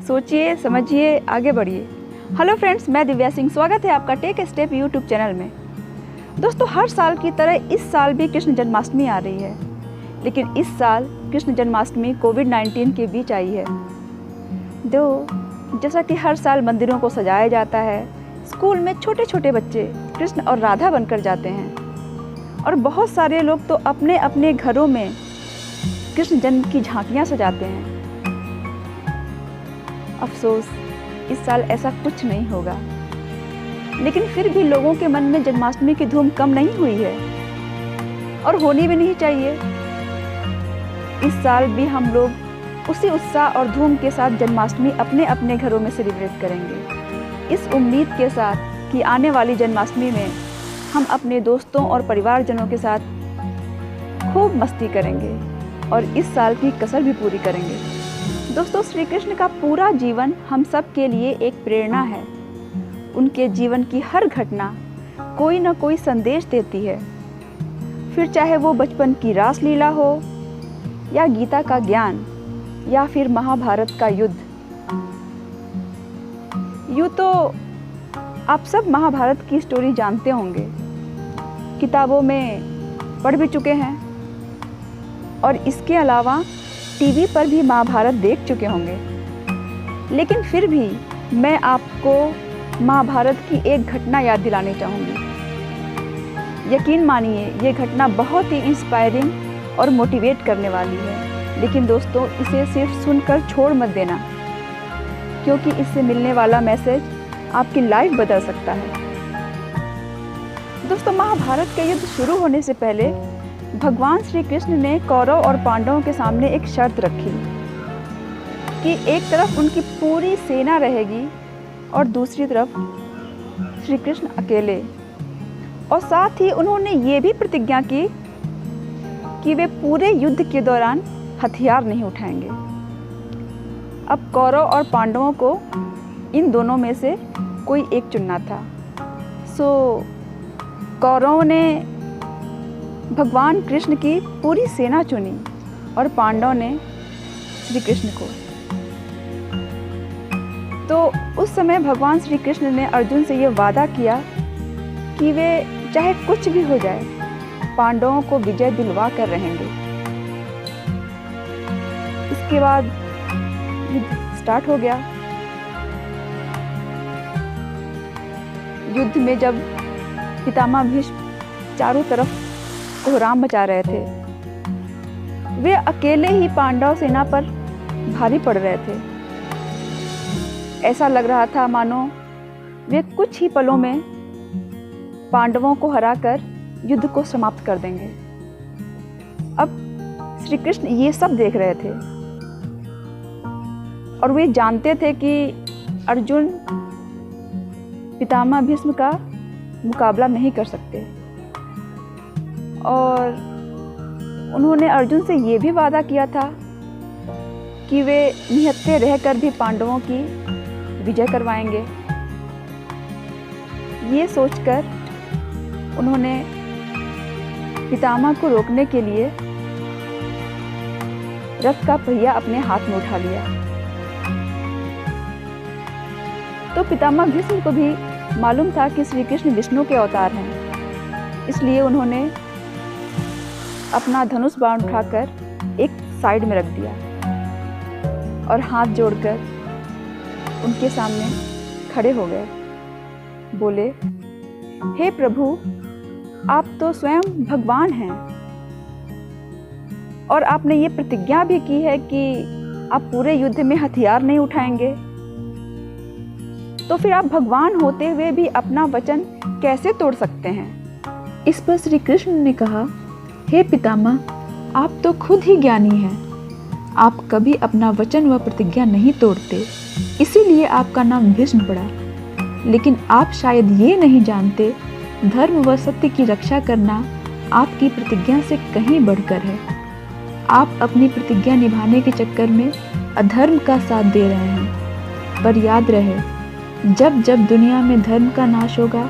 सोचिए, समझिए, आगे बढ़िए। हेलो फ्रेंड्स, मैं दिव्या सिंह। स्वागत है आपका टेक स्टेप यूट्यूब चैनल में। दोस्तों, हर साल की तरह इस साल भी कृष्ण जन्माष्टमी आ रही है, लेकिन इस साल कृष्ण जन्माष्टमी कोविड-19 के बीच आई है। जैसा कि हर साल मंदिरों को सजाया जाता है, स्कूल में छोटे छोटे बच्चे कृष्ण और राधा बनकर जाते हैं और बहुत सारे लोग तो अपने अपने घरों में कृष्ण जन्म की झांकियाँ सजाते हैं। अफसोस, इस साल ऐसा कुछ नहीं होगा, लेकिन फिर भी लोगों के मन में जन्माष्टमी की धूम कम नहीं हुई है और होनी भी नहीं चाहिए। इस साल भी हम लोग उसी उत्साह और धूम के साथ जन्माष्टमी अपने अपने घरों में सेलिब्रेट करेंगे, इस उम्मीद के साथ कि आने वाली जन्माष्टमी में हम अपने दोस्तों और परिवारजनों के साथ खूब मस्ती करेंगे और इस साल की कसर भी पूरी करेंगे। दोस्तों, श्री कृष्ण का पूरा जीवन हम सब के लिए एक प्रेरणा है। उनके जीवन की हर घटना कोई न कोई संदेश देती है, फिर चाहे वो बचपन की रासलीला हो या गीता का ज्ञान या फिर महाभारत का युद्ध। यूँ तो आप सब महाभारत की स्टोरी जानते होंगे, किताबों में पढ़ भी चुके हैं और इसके अलावा टीवी पर भी महाभारत देख चुके होंगे। लेकिन फिर भी मैं आपको महाभारत की एक घटना याद दिलानी चाहूँगी। यकीन मानिए, ये घटना बहुत ही इंस्पायरिंग और मोटिवेट करने वाली है। लेकिन दोस्तों, इसे सिर्फ सुनकर छोड़ मत देना, क्योंकि इससे मिलने वाला मैसेज आपकी लाइफ बदल सकता है। दोस्तों, महाभारत के युद्ध शुरू होने से पहले भगवान श्री कृष्ण ने कौरव और पांडवों के सामने एक शर्त रखी कि एक तरफ उनकी पूरी सेना रहेगी और दूसरी तरफ श्री कृष्ण अकेले। और साथ ही उन्होंने ये भी प्रतिज्ञा की कि वे पूरे युद्ध के दौरान हथियार नहीं उठाएंगे। अब कौरव और पांडवों को इन दोनों में से कोई एक चुनना था। कौरवों ने भगवान कृष्ण की पूरी सेना चुनी और पांडवों ने श्री कृष्ण को। तो उस समय भगवान श्री कृष्ण ने अर्जुन से ये वादा किया कि वे चाहे कुछ भी हो जाए, पांडवों को विजय दिलवा कर रहेंगे। इसके बाद युद्ध स्टार्ट हो गया। युद्ध में जब पितामह भीष्म चारों तरफ कोहराम मचा रहे थे, वे अकेले ही पांडव सेना पर भारी पड़ रहे थे। ऐसा लग रहा था मानो वे कुछ ही पलों में पांडवों को हराकर युद्ध को समाप्त कर देंगे। अब श्री कृष्ण ये सब देख रहे थे और वे जानते थे कि अर्जुन पितामह भीष्म का मुकाबला नहीं कर सकते। और उन्होंने अर्जुन से ये भी वादा किया था कि वे निहत्थे रहकर भी पांडवों की विजय करवाएंगे। ये सोचकर उन्होंने पितामह को रोकने के लिए रथ का पहिया अपने हाथ में उठा लिया। तो पितामह भीष्म को भी मालूम था कि श्री कृष्ण विष्णु के अवतार हैं, इसलिए उन्होंने अपना धनुष बाण उठाकर एक साइड में रख दिया और हाथ जोड़कर उनके सामने खड़े हो गए। बोले, हे प्रभु, आप तो स्वयं भगवान हैं और आपने ये प्रतिज्ञा भी की है कि आप पूरे युद्ध में हथियार नहीं उठाएंगे, तो फिर आप भगवान होते हुए भी अपना वचन कैसे तोड़ सकते हैं? इस पर श्री कृष्ण ने कहा, हे पितामह, आप तो खुद ही ज्ञानी हैं। आप कभी अपना वचन व प्रतिज्ञा नहीं तोड़ते, इसीलिए आपका नाम भीष्म पड़ा। लेकिन आप शायद ये नहीं जानते, धर्म व सत्य की रक्षा करना आपकी प्रतिज्ञा से कहीं बढ़कर है। आप अपनी प्रतिज्ञा निभाने के चक्कर में अधर्म का साथ दे रहे हैं। पर याद रहे, जब जब दुनिया में धर्म का नाश होगा,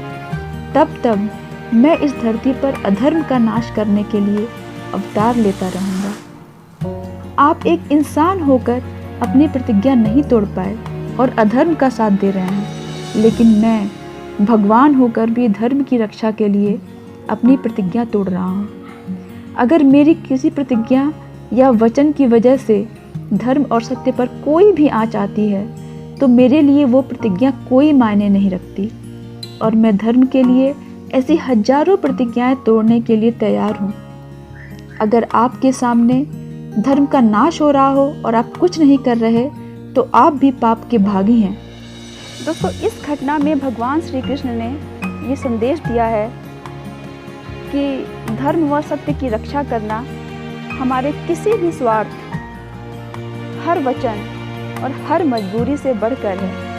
तब तब मैं इस धरती पर अधर्म का नाश करने के लिए अवतार लेता रहूँगा। आप एक इंसान होकर अपनी प्रतिज्ञा नहीं तोड़ पाए और अधर्म का साथ दे रहे हैं, लेकिन मैं भगवान होकर भी धर्म की रक्षा के लिए अपनी प्रतिज्ञा तोड़ रहा हूँ। अगर मेरी किसी प्रतिज्ञा या वचन की वजह से धर्म और सत्य पर कोई भी आँच आती है तो मेरे लिए वो प्रतिज्ञा कोई मायने नहीं रखती, और मैं धर्म के लिए ऐसी हजारों प्रतिज्ञाएं तोड़ने के लिए तैयार हूँ। अगर आपके सामने धर्म का नाश हो रहा हो और आप कुछ नहीं कर रहे तो आप भी पाप के भागी हैं। दोस्तों, इस घटना में भगवान श्री कृष्ण ने ये संदेश दिया है कि धर्म व सत्य की रक्षा करना हमारे किसी भी स्वार्थ, हर वचन और हर मजबूरी से बढ़कर है।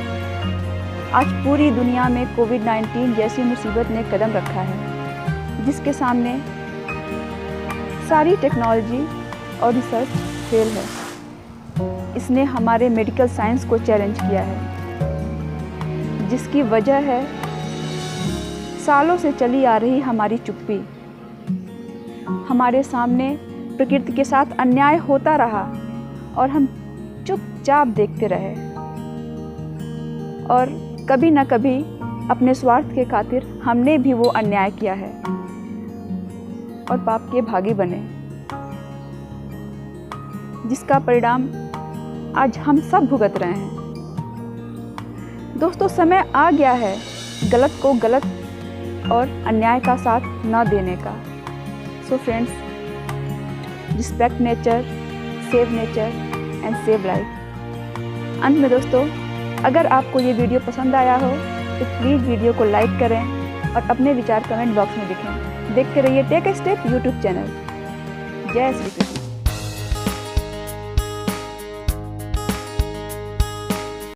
आज पूरी दुनिया में कोविड-19 जैसी मुसीबत ने कदम रखा है, जिसके सामने सारी टेक्नोलॉजी और रिसर्च फेल है। इसने हमारे मेडिकल साइंस को चैलेंज किया है, जिसकी वजह है सालों से चली आ रही हमारी चुप्पी। हमारे सामने प्रकृति के साथ अन्याय होता रहा और हम चुपचाप देखते रहे, और कभी न कभी अपने स्वार्थ के खातिर हमने भी वो अन्याय किया है और पाप के भागी बने, जिसका परिणाम आज हम सब भुगत रहे हैं। दोस्तों, समय आ गया है गलत को गलत और अन्याय का साथ न देने का। So friends, respect nature, save nature and save life. अंत में दोस्तों, अगर आपको ये वीडियो पसंद आया हो तो प्लीज़ वीडियो को लाइक करें और अपने विचार कमेंट बॉक्स में लिखें। देखते रहिए take a step YouTube channel. जय श्री कृष्ण।